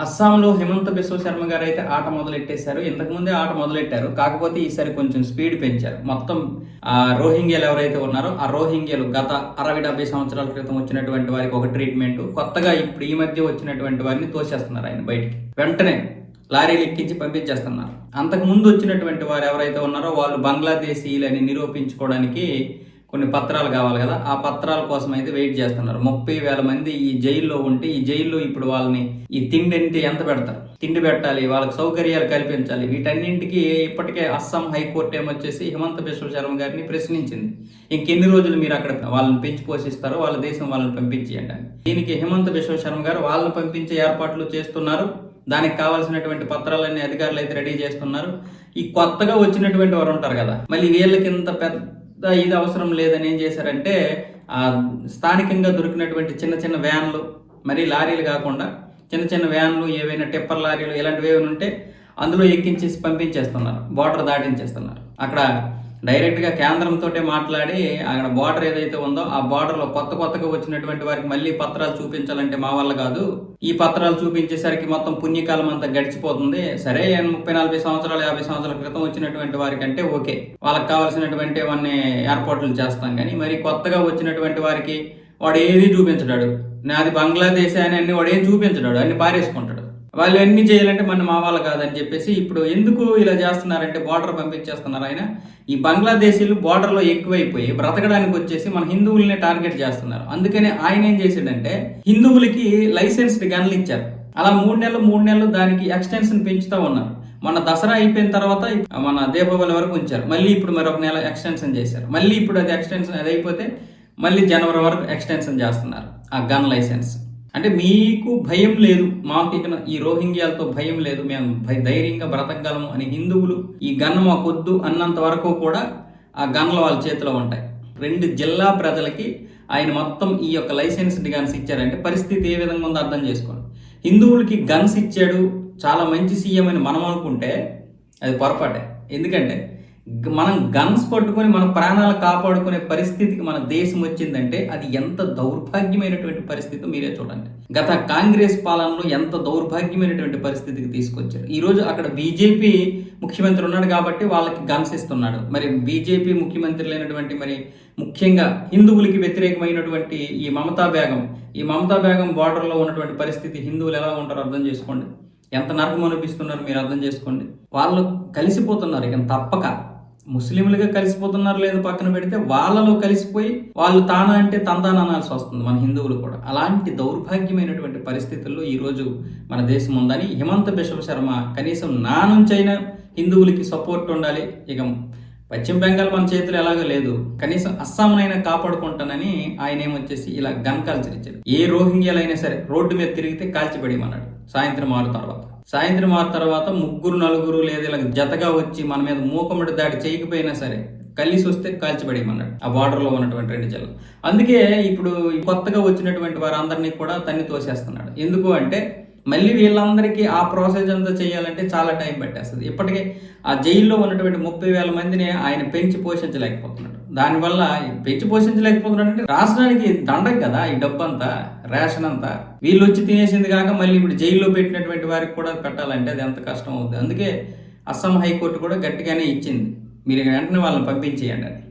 అస్సాంలో హిమంత బిశ్వ శర్మ గారు అయితే ఆట మొదలెట్టేశారు. ఇంతకుముందే ఆట మొదలెట్టారు. కాకపోతే ఈసారి కొంచెం స్పీడ్ పెంచారు. మొత్తం రోహింగ్యాలు ఎవరైతే ఉన్నారో ఆ రోహింగ్యాలు గత 60-70 సంవత్సరాల క్రితం వచ్చినటువంటి వారికి ఒక ట్రీట్మెంట్, కొత్తగా ఇప్పుడు ఈ మధ్య వచ్చినటువంటి వారిని తోసేస్తున్నారు ఆయన బయటికి. వెంటనే లారీలు ఎక్కించి పంపించేస్తున్నారు. అంతకు ముందు వచ్చినటువంటి వారు ఎవరైతే ఉన్నారో వాళ్ళు బంగ్లాదేశీయులని నిరూపించుకోవడానికి కొన్ని పత్రాలు కావాలి కదా, ఆ పత్రాల కోసం అయితే వెయిట్ చేస్తున్నారు. 30,000 మంది ఈ జైల్లో ఉంటే, ఈ జైల్లో ఇప్పుడు వాళ్ళని ఈ తిండి ఎంత పెడతారు, తిండి పెట్టాలి, వాళ్ళకి సౌకర్యాలు కల్పించాలి. వీటన్నింటికి ఇప్పటికే అస్సాం హైకోర్టు ఏమొచ్చేసి హిమంత బిశ్వ శర్మ గారిని ప్రశ్నించింది. ఇంకెన్ని రోజులు మీరు అక్కడ వాళ్ళని పెంచి పోషిస్తారో వాళ్ళ దేశం వాళ్ళని పంపించేయండి అని. దీనికి హిమంత బిశ్వ శర్మ గారు వాళ్ళని పంపించే ఏర్పాట్లు చేస్తున్నారు. దానికి కావాల్సినటువంటి పత్రాలన్నీ అధికారులు అయితే రెడీ చేస్తున్నారు. ఈ కొత్తగా వచ్చినటువంటి వారు ఉంటారు కదా, మళ్ళీ వీళ్ళకి ఇంత పెద్ద ఇది అవసరం లేదని ఏం చేశారంటే, స్థానికంగా దొరికినటువంటి చిన్న చిన్న వ్యాన్లు, మరి లారీలు కాకుండా చిన్న చిన్న వ్యాన్లు, ఏవైనా టిప్పర్ లారీలు ఇలాంటివి ఏమైనా ఉంటే అందులో ఎక్కించేసి పంపించేస్తున్నారు, బార్డర్ దాటించేస్తున్నారు. అక్కడ డైరెక్ట్గా కేంద్రంతో మాట్లాడి అక్కడ బార్డర్ ఏదైతే ఉందో ఆ బార్డర్లో కొత్తగా వచ్చినటువంటి వారికి మళ్ళీ పత్రాలు చూపించాలంటే మా వల్ల కాదు, ఈ పత్రాలు చూపించేసరికి మొత్తం పుణ్యకాలం అంతా గడిచిపోతుంది. సరే 30-40 సంవత్సరాలు 50 సంవత్సరాల క్రితం వచ్చినటువంటి వారికి అంటే ఓకే, వాళ్ళకి కావాల్సినటువంటి అవన్నీ ఏర్పాట్లు చేస్తాం. కానీ మరి కొత్తగా వచ్చినటువంటి వారికి వాడు ఏది చూపించడాడు, నాది బంగ్లాదేశ్ అని అన్ని వాడు ఏం చూపించడాడు, అన్ని పారేసుకుంటాడు. వాళ్ళు అన్ని చేయాలంటే మన మా వాళ్ళు కాదని చెప్పేసి ఇప్పుడు ఎందుకు ఇలా చేస్తున్నారంటే బార్డర్ పంపించేస్తున్నారు. ఆయన ఈ బంగ్లాదేశీలు బార్డర్లో ఎక్కువైపోయి బ్రతకడానికి వచ్చేసి మన హిందువులనే టార్గెట్ చేస్తున్నారు. అందుకని ఆయన ఏం చేశాడంటే హిందువులకి లైసెన్స్డ్ గన్లు ఇచ్చారు. అలా 3 నెలలు దానికి ఎక్స్టెన్షన్ పెంచుతూ ఉన్నారు. మన దసరా అయిపోయిన తర్వాత మన దీపావళి వరకు ఉంచారు. మళ్ళీ ఇప్పుడు మరొక నెల ఎక్స్టెన్షన్ చేశారు. మళ్ళీ ఇప్పుడు అది ఎక్స్టెన్షన్ అది అయిపోతే మళ్ళీ జనవరి వరకు ఎక్స్టెన్షన్ చేస్తున్నారు ఆ గన్ లైసెన్స్. అంటే మీకు భయం లేదు, మాకు ఇక ఈ రోహింగ్యాలతో భయం లేదు, మేము ధైర్యంగా బ్రతకగలము అని హిందువులు ఈ గన్ మాకొద్దు అన్నంత వరకు కూడా ఆ గన్లు వాళ్ళ చేతిలో ఉంటాయి. 2 జిల్లా ప్రజలకి ఆయన మొత్తం ఈ యొక్క లైసెన్స్డ్ గన్స్ ఇచ్చారంటే పరిస్థితి ఏ విధంగా ఉందో అర్థం చేసుకోండి. హిందువులకి గన్స్ ఇచ్చాడు, చాలా మంచి సీఎం అని మనం అనుకుంటే అది పొరపాటే. ఎందుకంటే మనం గన్స్ పట్టుకొని మన ప్రాణాలు కాపాడుకునే పరిస్థితికి మన దేశం వచ్చిందంటే అది ఎంత దౌర్భాగ్యమైనటువంటి పరిస్థితి మీరే చూడండి. గత కాంగ్రెస్ పాలనలో ఎంత దౌర్భాగ్యమైనటువంటి పరిస్థితికి తీసుకొచ్చారు. ఈరోజు అక్కడ బీజేపీ ముఖ్యమంత్రి ఉన్నాడు కాబట్టి వాళ్ళకి గన్స్ ఇస్తున్నాడు. మరి బీజేపీ ముఖ్యమంత్రి లేనటువంటి, మరి ముఖ్యంగా హిందువులకి వ్యతిరేకమైనటువంటి ఈ మమతా బేగం బార్డర్లో ఉన్నటువంటి పరిస్థితి హిందువులు ఎలా ఉంటారో అర్థం చేసుకోండి. ఎంత నరకం అనిపిస్తున్నారు మీరు అర్థం చేసుకోండి. వాళ్ళు కలిసిపోతున్నారు, ఇక తప్పక ముస్లింలుగా కలిసిపోతున్నారు లేదు పక్కన పెడితే, వాళ్ళలో కలిసిపోయి వాళ్ళు తానా అంటే తందాన అనాల్సి వస్తుంది మన హిందువులు కూడా. అలాంటి దౌర్భాగ్యమైనటువంటి పరిస్థితుల్లో ఈరోజు మన దేశం ఉందని హిమంత బిశ్వ శర్మ కనీసం నా నుంచైనా హిందువులకి సపోర్ట్ ఉండాలి. ఇక పశ్చిమ బెంగాల్ మన చేతులు ఎలాగో లేదు, కనీసం అస్సాంనైనా కాపాడుకుంటానని ఆయన ఏమొచ్చేసి ఇలా గన్ కల్చర్ ఇచ్చారు. ఏ రోహింగ్యాలైనా సరే రోడ్డు మీద తిరిగితే కాల్చిపడేయమన్నాడు. సాయంత్రం 6 తర్వాత 3-4 లేదా ఇలా జతగా వచ్చి మన మీద మూకమ్మడి దాడి చేయకపోయినా సరే కలిసి వస్తే కాల్చిపడేయమన్నాడు ఆ బార్డర్లో ఉన్నటువంటి 2 జిల్లాలు. అందుకే ఇప్పుడు కొత్తగా వచ్చినటువంటి వారందరినీ కూడా తన్ని తోసేస్తున్నాడు. ఎందుకు అంటే మళ్ళీ వీళ్ళందరికీ ఆ ప్రాసెస్ అంతా చేయాలంటే చాలా టైం పట్టేస్తుంది. ఇప్పటికే ఆ జైల్లో ఉన్నటువంటి 30,000 మందిని ఆయన పెంచి పోషించలేకపోతున్నాడు. దానివల్ల పెంచి పోషించలేకపోతున్నాడు అంటే రాష్ట్రానికి దండగ కదా ఈ డబ్బు అంతా, రేషన్ అంతా వీళ్ళు వచ్చి తినేసింది కాక మళ్ళీ ఇప్పుడు జైల్లో పెట్టినటువంటి వారికి కూడా పెట్టాలంటే అది ఎంత కష్టం అవుతుంది. అందుకే అస్సాం హైకోర్టు కూడా గట్టిగానే ఇచ్చింది, మీరు వెంటనే వాళ్ళని పంపించేయండి అని.